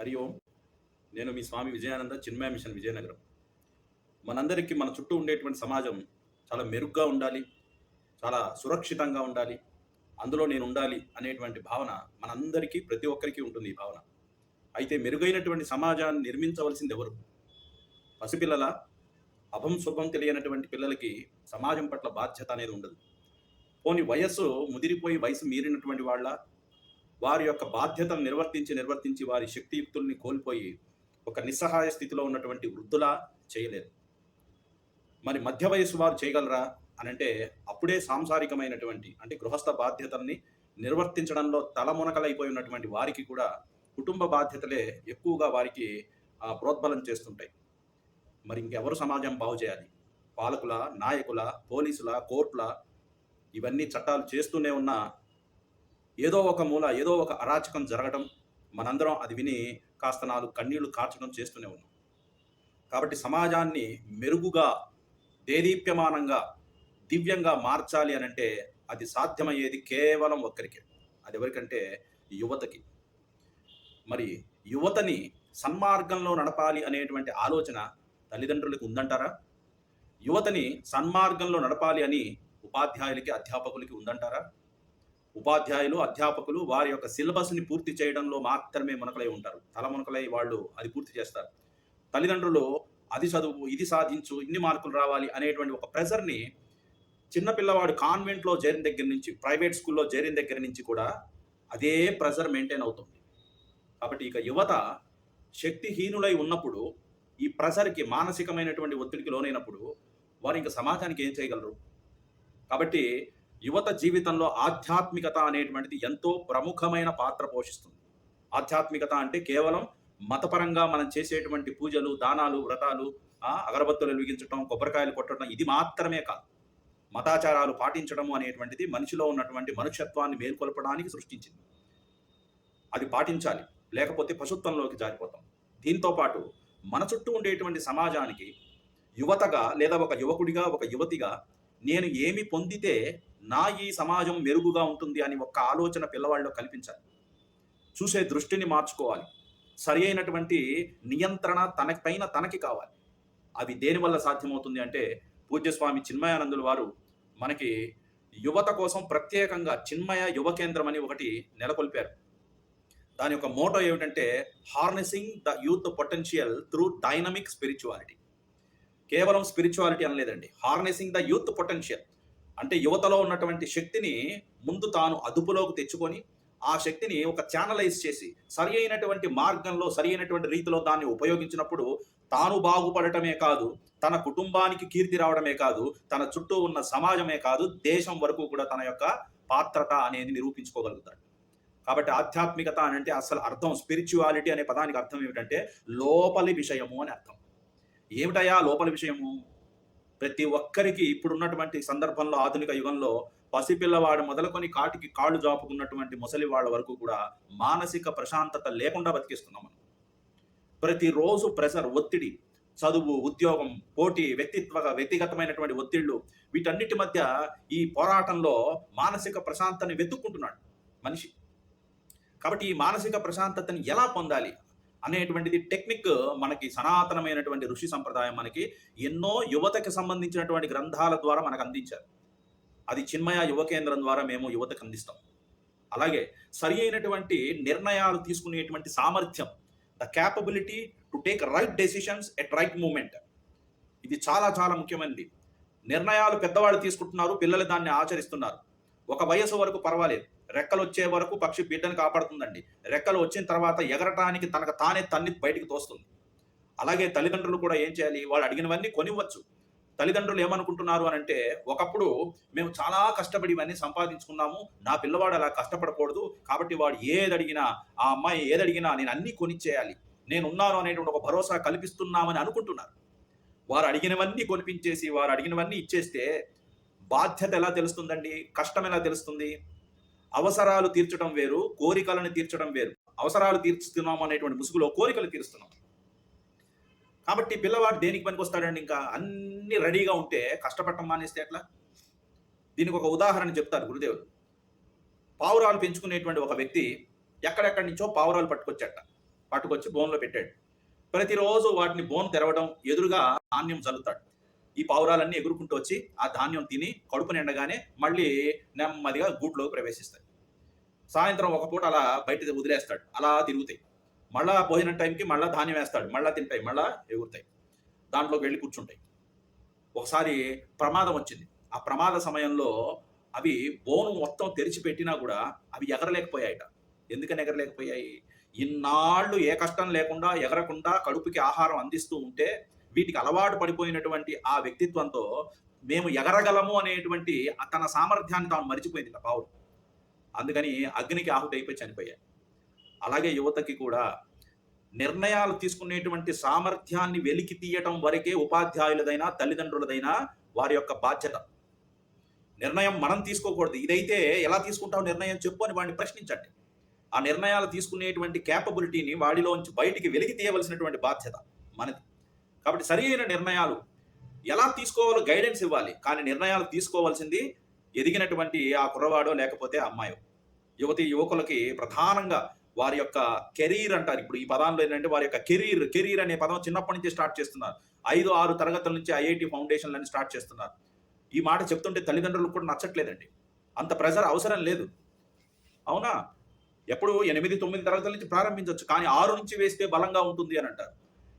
హరి ఓం. నేను మీ స్వామి విజయానంద చిన్మయ మిషన్ విజయనగరం. మనందరికీ మన చుట్టూ ఉండేటువంటి సమాజం చాలా మెరుగ్గా ఉండాలి, చాలా సురక్షితంగా ఉండాలి, అందులో నేను ఉండాలి అనేటువంటి భావన మనందరికీ ప్రతి ఒక్కరికి ఉంటుంది ఈ భావన. అయితే మెరుగైనటువంటి సమాజాన్ని నిర్మించవలసింది ఎవరు? పసిపిల్లల అభం శుభం తెలియనటువంటి పిల్లలకి సమాజం పట్ల బాధ్యత అనేది ఉండదు. పోని వయస్సు ముదిరిపోయి వయసు మీరినటువంటి వాళ్ళ వారి యొక్క బాధ్యతను నిర్వర్తించి వారి శక్తియుక్తుల్ని కోల్పోయి ఒక నిస్సహాయ స్థితిలో ఉన్నటువంటి వృద్ధులా చేయలేరు. మరి మధ్య వయస్సు వారు చేయగలరా అని అంటే అప్పుడే సాంసారికమైనటువంటి అంటే గృహస్థ బాధ్యతల్ని నిర్వర్తించడంలో తలమునకలైపోయి ఉన్నటువంటి వారికి కూడా కుటుంబ బాధ్యతలే ఎక్కువగా వారికి ప్రోద్బలం చేస్తుంటాయి. మరి ఇంకెవరు సమాజం బాగు చేయాలి? పాలకుల, నాయకుల, పోలీసుల, కోర్టుల ఇవన్నీ చట్టాలు చేస్తూనే ఉన్నా ఏదో ఒక మూల ఏదో ఒక అరాచకం జరగడం మనందరం అది విని కాస్త నాలుగు కన్నీళ్లు కార్చడం చేస్తూనే ఉన్నాం. కాబట్టి సమాజాన్ని మెరుగుగా, దేదీప్యమానంగా, దివ్యంగా మార్చాలి అనంటే అది సాధ్యమయ్యేది కేవలం ఒక్కరికే. అది ఎవరికంటే యువతకి. మరి యువతని సన్మార్గంలో నడపాలి అనేటువంటి ఆలోచన తల్లిదండ్రులకు ఉందంటారా? యువతని సన్మార్గంలో నడపాలి అని ఉపాధ్యాయులకి, అధ్యాపకులకి ఉందంటారా? ఉపాధ్యాయులు, అధ్యాపకులు వారి యొక్క సిలబస్ని పూర్తి చేయడంలో మాత్రమే మునకలై ఉంటారు. తలమునకలై వాళ్ళు అది పూర్తి చేస్తారు. తల్లిదండ్రులు అది చదువు, ఇది సాధించు, ఇన్ని మార్కులు రావాలి అనేటువంటి ఒక ప్రెజర్ని చిన్నపిల్లవాడు కాన్వెంట్లో చేరిన దగ్గర నుంచి, ప్రైవేట్ స్కూల్లో చేరిన దగ్గర నుంచి కూడా అదే ప్రెజర్ మెయింటైన్ అవుతుంది. కాబట్టి ఇక యువత శక్తిహీనులై ఉన్నప్పుడు ఈ ప్రెజర్కి, మానసికమైనటువంటి ఒత్తిడికి లోనైనప్పుడు వారు ఇంకా సమాజానికి ఏం చేయగలరు? కాబట్టి యువత జీవితంలో ఆధ్యాత్మికత అనేటువంటిది ఎంతో ప్రముఖమైన పాత్ర పోషిస్తుంది. ఆధ్యాత్మికత అంటే కేవలం మతపరంగా మనం చేసేటువంటి పూజలు, దానాలు, వ్రతాలు, అగరబత్తులు వెలిగించడం, కొబ్బరికాయలు కొట్టడం ఇది మాత్రమే కాదు. మతాచారాలు పాటించడము అనేటువంటిది మనిషిలో ఉన్నటువంటి మనుష్యత్వాన్ని మేల్కొల్పడానికి సృష్టించింది. అది పాటించాలి, లేకపోతే పశుత్వంలోకి జారిపోతాం. దీంతో పాటు మన చుట్టూ ఉండేటువంటి సమాజానికి యువతగా లేదా ఒక యువకుడిగా, ఒక యువతిగా నేను ఏమి పొందితే నా ఈ సమాజం మెరుగుగా ఉంటుంది అని ఒక్క ఆలోచన పిల్లవాళ్ళలో కల్పించాలి. చూసే దృష్టిని మార్చుకోవాలి. సరి అయినటువంటి నియంత్రణ తనపైన తనకి కావాలి. అవి దేనివల్ల సాధ్యమవుతుంది అంటే పూజ్యస్వామి చిన్మయానందులు వారు మనకి యువత కోసం ప్రత్యేకంగా చిన్మయ యువ కేంద్రం అని ఒకటి నెలకొల్పారు. దాని యొక్క మోటో ఏమిటంటే harnessing the youth potential through dynamic spirituality. కేవలం స్పిరిచువాలిటీ అనలేదండి, హార్నెసింగ్ ద యూత్ పొటెన్షియల్ అంటే యువతలో ఉన్నటువంటి శక్తిని ముందు తాను అదుపులోకి తెచ్చుకొని ఆ శక్తిని ఒక ఛానలైజ్ చేసి సరి అయినటువంటి మార్గంలో, సరి అయినటువంటి రీతిలో దాన్ని ఉపయోగించినప్పుడు తాను బాగుపడటమే కాదు, తన కుటుంబానికి కీర్తి రావడమే కాదు, తన చుట్టూ ఉన్న సమాజమే కాదు, దేశం వరకు కూడా తన యొక్క పాత్రత అనేది నిరూపించుకోగలుగుతాడు. కాబట్టి ఆధ్యాత్మికత అని అంటే అసలు అర్థం, స్పిరిచువాలిటీ అనే పదానికి అర్థం ఏమిటంటే లోపలి విషయము అని అర్థం. ఏమిటయా లోపలి విషయము? ప్రతి ఒక్కరికి ఇప్పుడున్నటువంటి సందర్భంలో, ఆధునిక యుగంలో పసిపిల్లవాడు మొదలుకొని కాటికి కాళ్ళు జాపుకున్నటువంటి ముసలి వాళ్ళ వరకు కూడా మానసిక ప్రశాంతత లేకుండా బతికిస్తున్నాం మనం. ప్రతిరోజు ప్రెషర్, ఒత్తిడి, చదువు, ఉద్యోగం, పోటీ, వ్యక్తిగతమైనటువంటి ఒత్తిళ్లు, వీటన్నిటి మధ్య ఈ పోరాటంలో మానసిక ప్రశాంతతని వెతుక్కుంటున్నాడు మనిషి. కాబట్టి ఈ మానసిక ప్రశాంతతని ఎలా పొందాలి అనేటువంటిది టెక్నిక్ మనకి సనాతనమైనటువంటి ఋషి సంప్రదాయం మనకి ఎన్నో యువతకి సంబంధించినటువంటి గ్రంథాల ద్వారా మనకు అందించారు. అది చిన్మయ యువ కేంద్రం ద్వారా మేము యువతకు అందిస్తాం. అలాగే సరి అయినటువంటి నిర్ణయాలు తీసుకునేటువంటి సామర్థ్యం, the capability to take right decisions at right moment, ఇది చాలా చాలా ముఖ్యమైనది. నిర్ణయాలు పెద్దవాళ్ళు తీసుకుంటున్నారు, పిల్లలు దాన్ని ఆచరిస్తున్నారు. ఒక వయసు వరకు పర్వాలేదు, రెక్కలు వచ్చే వరకు పక్షి బిడ్డను కాపాడుతుందండి. రెక్కలు వచ్చిన తర్వాత ఎగరటానికి తనకు తానే తన్ని బయటికి తోస్తుంది. అలాగే తల్లిదండ్రులు కూడా ఏం చేయాలి? వాళ్ళు అడిగినవన్నీ కొనివ్వచ్చు. తల్లిదండ్రులు ఏమనుకుంటున్నారు అని అంటే, ఒకప్పుడు మేము చాలా కష్టపడి ఇవన్నీ సంపాదించుకున్నాము, నా పిల్లవాడు అలా కష్టపడకూడదు, కాబట్టి వాడు ఏదడిగినా, ఆ అమ్మాయి ఏదడిగినా నేను అన్నీ కొనిచ్చేయాలి, నేనున్నాను అనేటువంటి ఒక భరోసా కల్పిస్తున్నామని అనుకుంటున్నారు. వారు అడిగినవన్నీ కొనిపించేసి, వారు అడిగినవన్నీ ఇచ్చేస్తే బాధ్యత ఎలా తెలుస్తుందండి? కష్టం ఎలా తెలుస్తుంది? అవసరాలు తీర్చడం వేరు, కోరికలను తీర్చడం వేరు. అవసరాలు తీర్చుతున్నాం అనేటువంటి ముసుగులో కోరికలు తీరుస్తున్నాం. కాబట్టి పిల్లవాడు దేనికి పనికొస్తాడండి? ఇంకా అన్ని రెడీగా ఉంటే కష్టపడటం మానేస్తే ఎట్లా? దీనికి ఒక ఉదాహరణ చెప్తారు గురుదేవులు. పావురాలు పెంచుకునేటువంటి ఒక వ్యక్తి ఎక్కడెక్కడి నుంచో పావురాలు పట్టుకొచ్చాట. పట్టుకొచ్చి బోన్లో పెట్టాడు. ప్రతిరోజు వాటిని బోన్ తెరవడం, ఎదురుగా ధాన్యం చల్లుతాడు. ఈ పావురాలన్నీ ఎగురుకుంటూ వచ్చి ఆ ధాన్యం తిని కడుపు నిండగానే మళ్ళీ నెమ్మదిగా గూట్లోకి ప్రవేశిస్తాయి. సాయంత్రం ఒక పూట అలా బయట వదిలేస్తాడు. అలా తిరుగుతాయి. మళ్ళా భోజనం టైంకి మళ్ళా ధాన్యం వేస్తాడు. మళ్ళా తింటాయి. మళ్ళా ఎగురుతాయి. దాంట్లోకి వెళ్ళి కూర్చుంటాయి. ఒకసారి ప్రమాదం వచ్చింది. ఆ ప్రమాద సమయంలో అవి బోను మొత్తం తెరిచిపెట్టినా కూడా అవి ఎగరలేకపోయాయట. ఎందుకని ఎగరలేకపోయాయి? ఇన్నాళ్ళు ఏ కష్టం లేకుండా ఎగరకుండా కడుపుకి ఆహారం అందిస్తూ ఉంటే వీటికి అలవాటు పడిపోయినటువంటి ఆ వ్యక్తిత్వంతో మేము ఎగరగలము అనేటువంటి తన సామర్థ్యాన్ని తాను మరిచిపోయింది పావులు. అందుకని అగ్నికి ఆహుతి అయిపోయి చనిపోయాయి. అలాగే యువతకి కూడా నిర్ణయాలు తీసుకునేటువంటి సామర్థ్యాన్ని వెలికి తీయటం వరకే ఉపాధ్యాయులదైనా తల్లిదండ్రులదైనా వారి యొక్క బాధ్యత. నిర్ణయం మనం తీసుకోకూడదు. ఇదైతే ఎలా తీసుకుంటావు నిర్ణయం చెప్పు అని వాడిని ప్రశ్నించండి. ఆ నిర్ణయాలు తీసుకునేటువంటి క్యాపబిలిటీని వాడిలోంచి బయటికి వెలికి తీయవలసినటువంటి బాధ్యత మనది. కాబట్టి సరి అయిన నిర్ణయాలు ఎలా తీసుకోవాలో గైడెన్స్ ఇవ్వాలి. కానీ నిర్ణయాలు తీసుకోవాల్సింది ఎదిగినటువంటి ఆ కుర్రవాడో లేకపోతే అమ్మాయో. యువతి యువకులకి ప్రధానంగా వారి యొక్క కెరీర్ అంటారు. ఇప్పుడు ఈ పదాల్లో ఏంటంటే వారి యొక్క కెరీర్ అనే పదం చిన్నప్పటి నుంచి స్టార్ట్ చేస్తున్నారు. 5-6 తరగతుల నుంచి ఐఐటి ఫౌండేషన్లని స్టార్ట్ చేస్తున్నారు. ఈ మాట చెప్తుంటే తల్లిదండ్రులకు కూడా నచ్చట్లేదండి. అంత ప్రెజర్ అవసరం లేదు. అవునా? ఎప్పుడు 8-9 తరగతుల నుంచి ప్రారంభించవచ్చు. కానీ 6 నుంచి వేస్తే బలంగా ఉంటుంది అని అంటారు.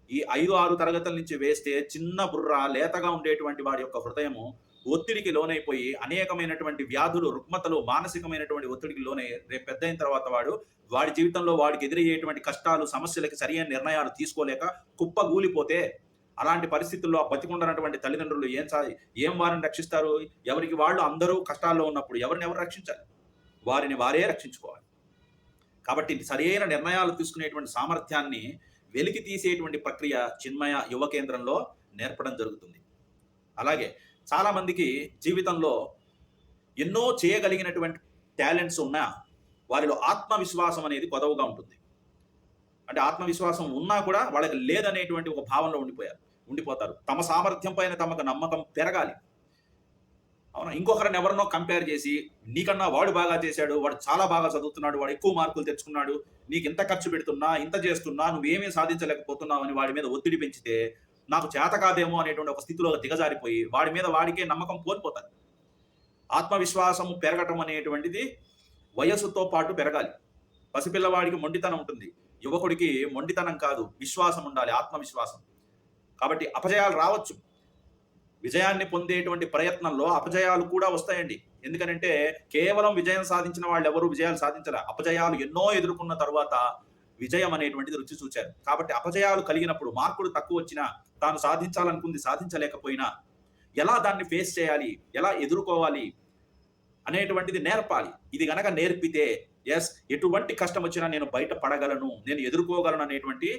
ఈ 5-6 తరగతుల నుంచి వేస్తే చిన్న బుర్ర లేతగా ఉండేటువంటి వాడి యొక్క హృదయము ఒత్తిడికి లోనైపోయి అనేకమైనటువంటి వ్యాధులు, రుగ్మతలు, మానసికమైనటువంటి ఒత్తిడికి లోనై రేపు పెద్ద అయిన తర్వాత వాడి జీవితంలో వాడికి ఎదురయ్యేటువంటి కష్టాలు, సమస్యలకి సరైన నిర్ణయాలు తీసుకోలేక కుప్పగూలిపోతే అలాంటి పరిస్థితుల్లో బతికుండనటువంటి తల్లిదండ్రులు ఏం వారిని రక్షిస్తారు? ఎవరికి వాళ్ళు అందరూ కష్టాల్లో ఉన్నప్పుడు ఎవరు రక్షించాలి? వారిని వారే రక్షించుకోవాలి. కాబట్టి సరైన నిర్ణయాలు తీసుకునేటువంటి సామర్థ్యాన్ని వెలికి తీసేటువంటి ప్రక్రియ చిన్మయ యువ కేంద్రంలో నేర్పడం జరుగుతుంది. అలాగే చాలా మందికి జీవితంలో ఎన్నో చేయగలిగినటువంటి టాలెంట్స్ ఉన్నా వారిలో ఆత్మవిశ్వాసం అనేది కొదవగా ఉంటుంది. అంటే ఆత్మవిశ్వాసం ఉన్నా కూడా వాళ్ళకి లేదనేటువంటి ఒక భావనలో ఉండిపోతారు. తమ సామర్థ్యం పైన తమకు నమ్మకం పెరగాలి. అవునా? ఇంకొకరిని ఎవరినో కంపేర్ చేసి నీకన్నా వాడు బాగా చేశాడు, వాడు చాలా బాగా చదువుతున్నాడు, వాడు ఎక్కువ మార్కులు తెచ్చుకున్నాడు, నీకు ఇంత ఖర్చు పెడుతున్నా, ఇంత చేస్తున్నా, నువ్వేమీ సాధించలేకపోతున్నావు అని వాడి మీద ఒత్తిడి పెంచితే నాకు చేత కాదేమో అనేటువంటి ఒక స్థితిలో దిగజారిపోయి వాడి మీద వాడికే నమ్మకం కోల్పోతారు. ఆత్మవిశ్వాసం పెరగటం అనేటువంటిది వయస్సుతో పాటు పెరగాలి. పసిపిల్లవాడికి మొండితనం ఉంటుంది. యువకుడికి మొండితనం కాదు, విశ్వాసం ఉండాలి, ఆత్మవిశ్వాసం. కాబట్టి అపజయాలు రావచ్చు. విజయాన్ని పొందేటువంటి ప్రయత్నంలో అపజయాలు కూడా వస్తాయండి. ఎందుకనంటే కేవలం విజయం సాధించిన వాళ్ళు ఎవరు విజయాలు సాధించలే. అపజయాలు ఎన్నో ఎదుర్కొన్న తర్వాత విజయం అనేటువంటిది రుచి చూచారు. కాబట్టి అపజయాలు కలిగినప్పుడు మార్కులు తక్కువ వచ్చినా, తాను సాధించాలనుకుంది సాధించలేకపోయినా ఎలా దాన్ని ఫేస్ చేయాలి, ఎలా ఎదుర్కోవాలి అనేటువంటిది నేర్పాలి. ఇది గనక నేర్పితే ఎటువంటి కష్టం వచ్చినా నేను బయట పడగలను, నేను ఎదుర్కోగలను అనేటువంటి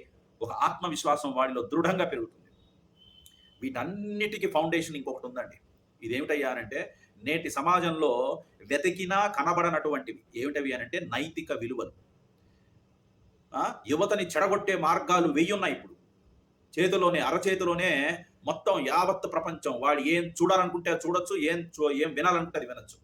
ఒక ఆత్మవిశ్వాసం వాడిలో దృఢంగా పెరుగుతుంది. వీటన్నిటికీ ఫౌండేషన్ ఇంకొకటి ఉందండి. ఇదేమిటయ్యా అనంటే నేటి సమాజంలో వెతికినా కనబడనటువంటివి ఏమిటవి అనంటే నైతిక విలువలు. యువతని చెడగొట్టే మార్గాలు 1000 ఉన్నాయి. ఇప్పుడు అరచేతిలోనే మొత్తం యావత్ ప్రపంచం. వాడు ఏం చూడాలనుకుంటే అది చూడొచ్చు, ఏం వినాలనుకుంటే అది వినొచ్చు.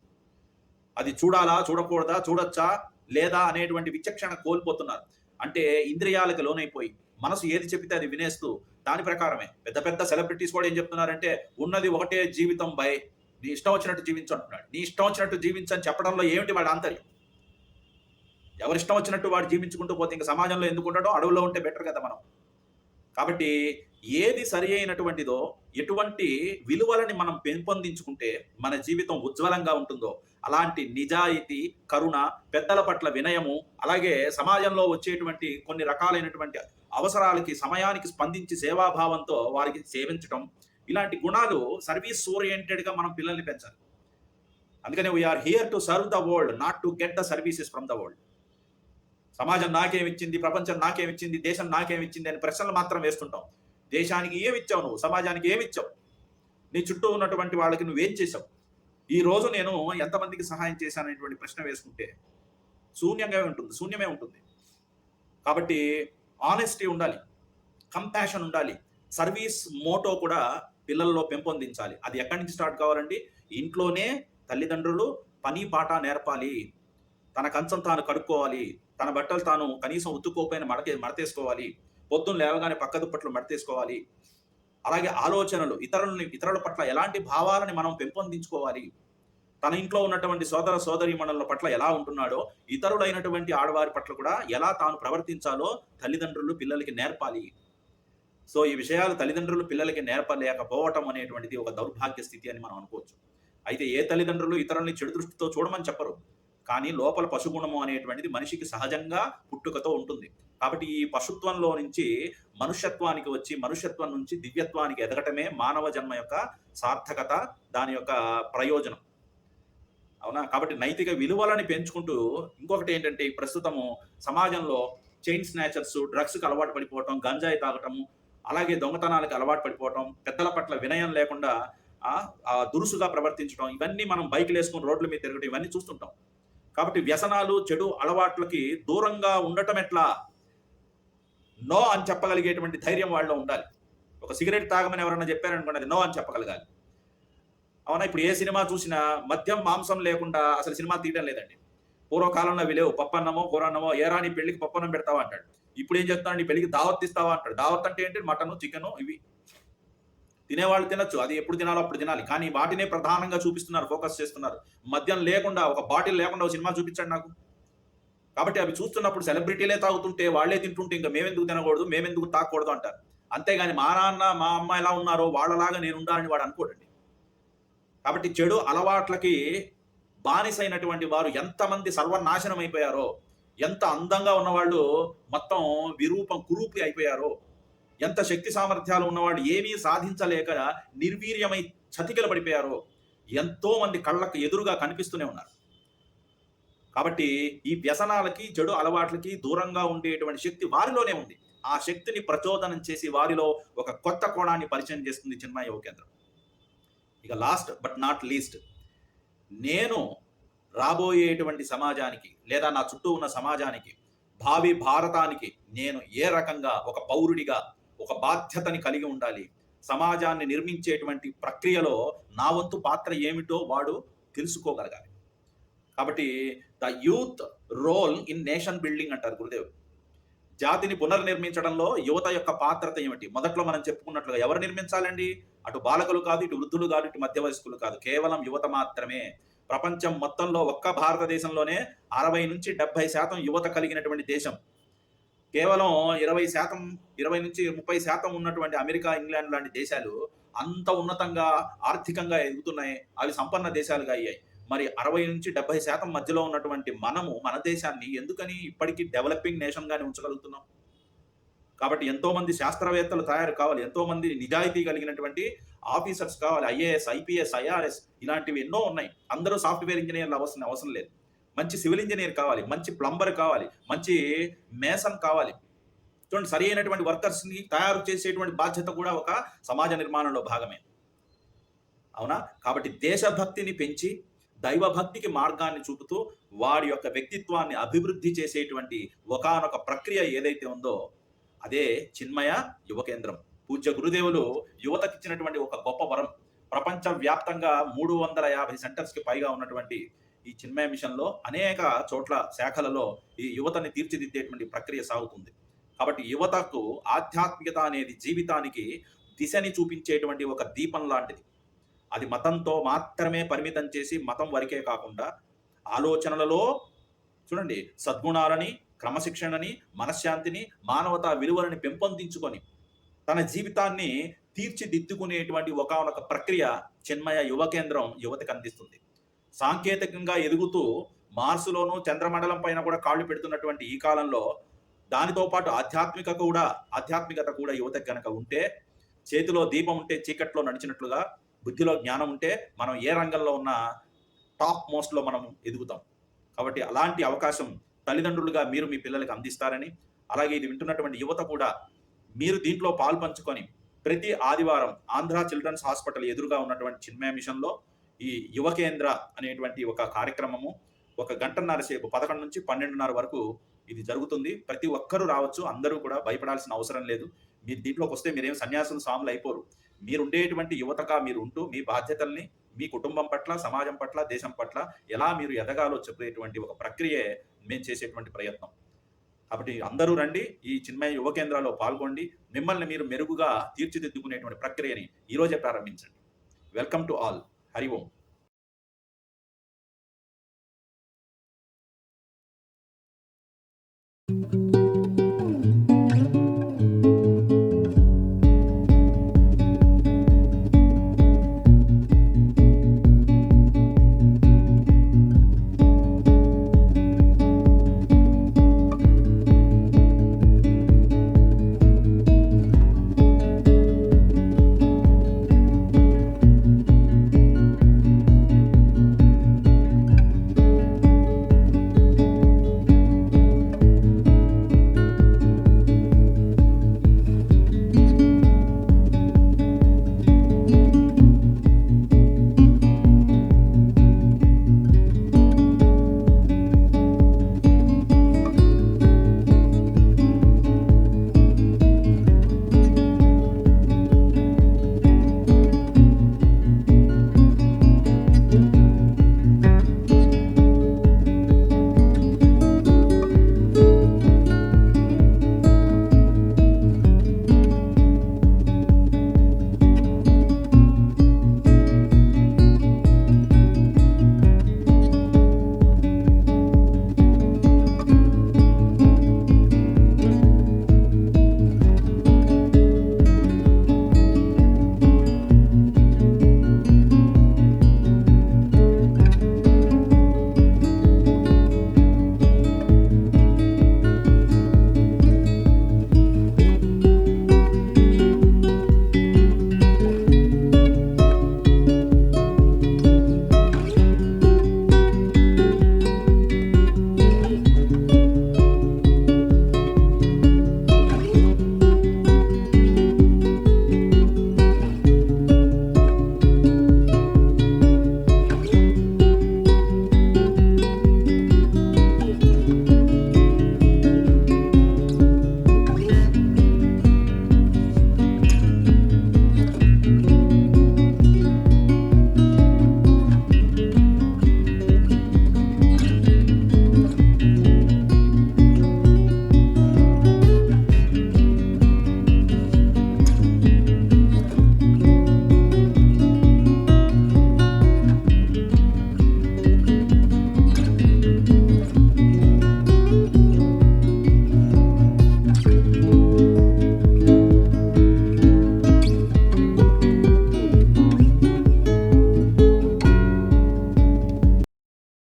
అది చూడాలా, చూడకూడదా, చూడొచ్చా లేదా అనేటువంటి విచక్షణ కోల్పోతున్నారు. అంటే ఇంద్రియాలకు లోనైపోయి మనసు ఏది చెప్పితే అది వినేస్తూ దాని ప్రకారమే. పెద్ద పెద్ద సెలబ్రిటీస్ కూడా ఏం చెప్తున్నారంటే ఉన్నది ఒకటే జీవితం నీ ఇష్టం వచ్చినట్టు జీవించు అంటున్నాడు. నీ ఇష్టం వచ్చినట్టు జీవించని చెప్పడంలో ఏమిటి వాడి ఆంతర్యం? ఎవరి ఇష్టం వచ్చినట్టు వాడు జీవించుకుంటూ పోతే ఇంకా సమాజంలో ఎందుకు ఉండడం? అడవుల్లో ఉంటే బెటర్ కదా మనం. కాబట్టి ఏది సరి అయినటువంటిదో, ఎటువంటి విలువలని మనం పెంపొందించుకుంటే మన జీవితం ఉజ్వలంగా ఉంటుందో అలాంటి నిజాయితీ, కరుణ, పెద్దల పట్ల వినయము, అలాగే సమాజంలో వచ్చేటువంటి కొన్ని రకాలైనటువంటి అవసరాలకి సమయానికి స్పందించి సేవాభావంతో వారికి సేవించడం, ఇలాంటి గుణాలు సర్వీస్ ఓరియంటెడ్గా మనం పిల్లల్ని పెంచాలి. అందుకనే we are here to serve the world, not to get the services from the world. సమాజం నాకేమిచ్చింది, ప్రపంచం నాకేమిచ్చింది, దేశం నాకేమిచ్చింది అని ప్రశ్నలు మాత్రం వేస్తుంటాం. దేశానికి ఏమిచ్చావు నువ్వు? సమాజానికి ఏమిచ్చావు? నీ చుట్టూ ఉన్నటువంటి వాళ్ళకి నువ్వేం చేసావు? ఈ రోజు నేను ఎంతమందికి సహాయం చేశాననేటువంటి ప్రశ్న వేసుకుంటే శూన్యమే ఉంటుంది. కాబట్టి ఆనెస్టీ ఉండాలి, కంపాషన్ ఉండాలి, సర్వీస్ మోటో కూడా పిల్లల్లో పెంపొందించాలి. అది ఎక్కడి నుంచి స్టార్ట్ కావాలండి? ఇంట్లోనే తల్లిదండ్రులు పని పాట నేర్పాలి. తన కంచం తాను కడుక్కోవాలి, తన బట్టలు తాను కనీసం ఉతుక్కోకపోయినా మడతేసుకోవాలి. పొద్దున్న లేవగానే పక్క దుప్పట్లు మడతేసుకోవాలి. అలాగే ఆలోచనలు ఇతరుల పట్ల ఎలాంటి భావాలని మనం పెంపొందించుకోవాలి. తన ఇంట్లో ఉన్నటువంటి సోదర సోదరీమణుల పట్ల ఎలా ఉంటున్నాడో, ఇతరులైనటువంటి ఆడవారి పట్ల కూడా ఎలా తాను ప్రవర్తించాలో తల్లిదండ్రులు పిల్లలకి నేర్పాలి. సో, ఈ విషయాలు తల్లిదండ్రులు పిల్లలకి నేర్పలేకపోవటం అనేటువంటిది ఒక దౌర్భాగ్య స్థితి అని మనం అనుకోవచ్చు. అయితే ఏ తల్లిదండ్రులు ఇతరుల్ని చెడు దృష్టితో చూడమని చెప్పరు. కానీ లోపల పశుగుణము అనేటువంటిది మనిషికి సహజంగా పుట్టుకతో ఉంటుంది. కాబట్టి ఈ పశుత్వంలో నుంచి మనుష్యత్వానికి వచ్చి, మనుష్యత్వం నుంచి దివ్యత్వానికి ఎదగటమే మానవ జన్మ యొక్క సార్థకత, దాని యొక్క ప్రయోజనం. అవునా? కాబట్టి నైతిక విలువలని పెంచుకుంటూ ఇంకొకటేంటంటే ఈ ప్రస్తుతము సమాజంలో చైన్ స్నాచర్స్, డ్రగ్స్‌కి అలవాటు పడిపోవటం, గంజాయి తాగటము, అలాగే దొంగతనాలకు అలవాటు పడిపోవటం, పెద్దల పట్ల వినయం లేకుండా దురుసుగా ప్రవర్తించడం, ఇవన్నీ మనం బైకులేసుకొని రోడ్ల మీద తిరగడం ఇవన్నీ చూస్తుంటాం. కాబట్టి వ్యసనాలు, చెడు అలవాట్లకి దూరంగా ఉండటం ఎట్లా? నో అని చెప్పగలిగేటువంటి ధైర్యం వాళ్ళలో ఉండాలి. ఒక సిగరెట్ తాగమని ఎవరైనా చెప్పారనుకోండి, అది నో అని చెప్పగలగాలి. అవునా? ఇప్పుడు ఏ సినిమా చూసినా మద్యం, మాంసం లేకుండా అసలు సినిమా తీయడం లేదండి. పూర్వకాలంలో అవి లేవు. పప్పన్నమో, కూరన్నమో, "ఏరా నీ పెళ్ళికి పప్పన్నం పెడతావా?" అంటాడు. ఇప్పుడేం చెప్తున్నాడు, "నీ పెళ్ళికి దావత్ ఇస్తావా?" అంటాడు. దావత్ అంటే ఏంటి? మటను, చికెను ఇవి. తినేవాళ్ళు తినొచ్చు. అది ఎప్పుడు తినాలో అప్పుడు తినాలి. కానీ వాటినే ప్రధానంగా చూపిస్తున్నారు, ఫోకస్ చేస్తున్నారు. మద్యం లేకుండా, ఒక బాటిల్ లేకుండా ఒక సినిమా చూపించండి నాకు. కాబట్టి అవి చూస్తున్నప్పుడు సెలబ్రిటీలే తాగుతుంటే, వాళ్ళే తింటుంటే ఇంక మేమెందుకు తినకూడదు, మేమెందుకు తాగకూడదు అంటారు. అంతేగాని మా నాన్న, మా అమ్మ ఎలా ఉన్నారో వాళ్ళలాగా నేనుండాలని వాడు అనుకోడండి. కాబట్టి చెడు అలవాట్లకి బానిసైనటువంటి వారు ఎంతమంది సర్వనాశనం అయిపోయారో, ఎంత అందంగా ఉన్నవాళ్ళు మొత్తం కురూపి అయిపోయారో, ఎంత శక్తి సామర్థ్యాలు ఉన్నవాళ్ళు ఏమీ సాధించలేక నిర్వీర్యమై చతికిల పడిపోయారో, ఎంతో మంది కళ్ళకు ఎదురుగా కనిపిస్తూనే ఉన్నారు. కాబట్టి ఈ వ్యసనాలకి, చెడు అలవాట్లకి దూరంగా ఉండేటువంటి శక్తి వారిలోనే ఉంది. ఆ శక్తిని ప్రచోదనం చేసి వారిలో ఒక కొత్త కోణాన్ని పరిచయం చేస్తుంది చిన్మయ యువ కేంద్రం. ఇక లాస్ట్ బట్ నాట్ లీస్ట్, నేను రాబోయేటువంటి సమాజానికి లేదా నా చుట్టూ ఉన్న సమాజానికి, భావి భారతానికి నేను ఏ రకంగా ఒక పౌరుడిగా ఒక బాధ్యతని కలిగి ఉండాలి, సమాజాన్ని నిర్మించేటువంటి ప్రక్రియలో నా వంతు పాత్ర ఏమిటో వాడు తెలుసుకోగలగాలి. కాబట్టి the youth role in nation building అంటారు గురుదేవ్. జాతిని పునర్నిర్మించడంలో యువత యొక్క పాత్రత ఏమిటి? మొదట్లో మనం చెప్పుకున్నట్లుగా ఎవరు నిర్మించాలండి? అటు బాలకులు కాదు, ఇటు వృద్ధులు కాదు, ఇటు మధ్య వయస్కులు కాదు. కేవలం యువత మాత్రమే. ప్రపంచం మొత్తంలో ఒక్క భారతదేశంలోనే 60-70% యువత కలిగినటువంటి దేశం. కేవలం 20%, 20-30% ఉన్నటువంటి అమెరికా, ఇంగ్లాండ్ లాంటి దేశాలు అంత ఉన్నతంగా ఆర్థికంగా ఎదుగుతున్నాయి. అవి సంపన్న దేశాలుగా అయ్యాయి. మరి 60-70% మధ్యలో ఉన్నటువంటి మనము మన దేశాన్ని ఎందుకని ఇప్పటికీ డెవలపింగ్ నేషన్ గానే ఉంచగలుగుతున్నాం? కాబట్టి ఎంతో మంది శాస్త్రవేత్తలు తయారు కావాలి. ఎంతో మంది నిజాయితీ కలిగినటువంటి ఆఫీసర్స్ కావాలి. ఐఏఎస్, ఐపీఎస్, ఐఆర్ఎస్ ఇలాంటివి ఎన్నో ఉన్నాయి. అందరూ సాఫ్ట్‌వేర్ ఇంజినీర్లు అవసరం లేదు. మంచి సివిల్ ఇంజినీర్ కావాలి, మంచి ప్లంబర్ కావాలి, మంచి మేసన్ కావాలి. చూడండి, సరి అయినటువంటి వర్కర్స్‌ని తయారు చేసేటువంటి బాధ్యత కూడా ఒక సమాజ నిర్మాణంలో భాగమే. అవునా? కాబట్టి దేశభక్తిని పెంచి దైవభక్తికి మార్గాన్ని చూపుతూ వారి యొక్క వ్యక్తిత్వాన్ని అభివృద్ధి చేసేటువంటి ఒకానొక ప్రక్రియ ఏదైతే ఉందో అదే చిన్మయ యువ కేంద్రం. పూజ్య గురుదేవులు యువతకిచ్చినటువంటి ఒక గొప్ప వరం. ప్రపంచ వ్యాప్తంగా 350 సెంటర్స్‌కి పైగా ఉన్నటువంటి ఈ చిన్మయ మిషన్‌లో అనేక చోట్ల శాఖలలో ఈ యువతని తీర్చిదిద్దేటువంటి ప్రక్రియ సాగుతుంది. కాబట్టి యువతకు ఆధ్యాత్మికత అనేది జీవితానికి దిశని చూపించేటువంటి ఒక దీపం లాంటిది. అది మతంతో మాత్రమే పరిమితం చేసి మతం వరకే కాకుండా ఆలోచనలలో చూడండి సద్గుణాలని, క్రమశిక్షణని, మనశ్శాంతిని, మానవతా విలువలని పెంపొందించుకొని తన జీవితాన్ని తీర్చిదిద్దుకునేటువంటి ఒకానొక ప్రక్రియ చిన్మయ యువ కేంద్రం యువతకు అందిస్తుంది. సాంకేతికంగా ఎదుగుతూ మార్సులోను, చంద్రమండలం పైన కూడా కాళ్ళు పెడుతున్నటువంటి ఈ కాలంలో దానితో పాటు ఆధ్యాత్మికత కూడా యువతకు గనక ఉంటే, చేతిలో దీపం ఉంటే చీకట్లో నడిచినట్లుగా, బుద్ధిలో జ్ఞానం ఉంటే మనం ఏ రంగంలో ఉన్నా టాప్ మోస్ట్‌లో మనం ఎదుగుతాం. కాబట్టి అలాంటి అవకాశం తల్లిదండ్రులుగా మీరు మీ పిల్లలకి అందిస్తారని, అలాగే ఇది వింటున్నటువంటి యువత కూడా మీరు దీంట్లో పాలుపంచుకొని ప్రతి ఆదివారం ఆంధ్ర చిల్డ్రన్స్ హాస్పిటల్ ఎదురుగా ఉన్నటువంటి చిన్మయ మిషన్‌లో ఈ యువ కేంద్ర అనేటువంటి ఒక కార్యక్రమము 1 గంటన్నర సేపు 11-12:30 వరకు ఇది జరుగుతుంది. ప్రతి ఒక్కరూ రావచ్చు. అందరూ కూడా భయపడాల్సిన అవసరం లేదు. మీరు దీంట్లోకొస్తే మీరేం సన్యాసులు, స్వాములు అయిపోరు. మీరుండేటువంటి యువతగా మీరు ఉంటూ మీ బాధ్యతల్ని మీ కుటుంబం పట్ల, సమాజం పట్ల, దేశం పట్ల ఎలా మీరు ఎదగాలో చెప్పేటువంటి ఒక ప్రక్రియే మేము చేసేటువంటి ప్రయత్నం. కాబట్టి అందరూ రండి, ఈ చిన్మయ యువ కేంద్రాల్లో పాల్గొండి. మిమ్మల్ని మీరు మెరుగుగా తీర్చిదిద్దుకునేటువంటి ప్రక్రియని ఈరోజే ప్రారంభించండి. Welcome to all. Hari Om.